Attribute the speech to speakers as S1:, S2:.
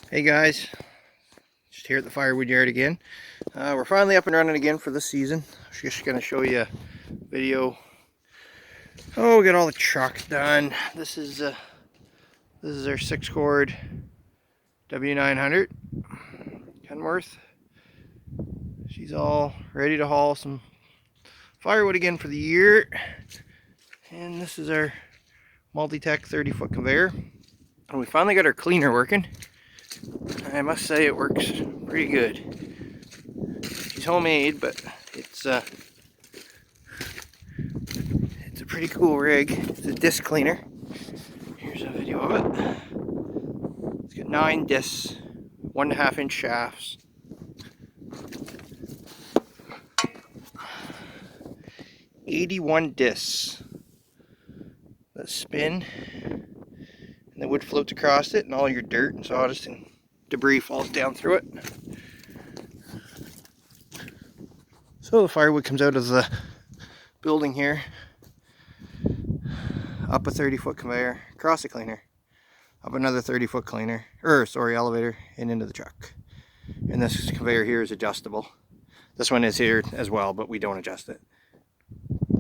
S1: Hey guys, just here at the Firewood yard again. We're finally up and running again for this season. I'm just going to show you a video. Oh, we got all the trucks done. This is our 6-cord W900 Kenworth. She's all ready to haul some firewood again for the year. And this is our Multi-Tech 30-foot conveyor. And we finally got our cleaner working. I must say it works pretty good. She's homemade, but it's a pretty cool rig. It's a disc cleaner. Here's a video of it. It's got 9 discs, 1.5 inch shafts. "81 discs that spin, and the wood floats across it, and all your dirt and sawdust and debris falls down through it. So the firewood comes out of the building here, up a 30-foot conveyor, across the cleaner, up another 30-foot elevator, and into the truck. And this conveyor here is adjustable. This one is here as well, but we don't adjust it.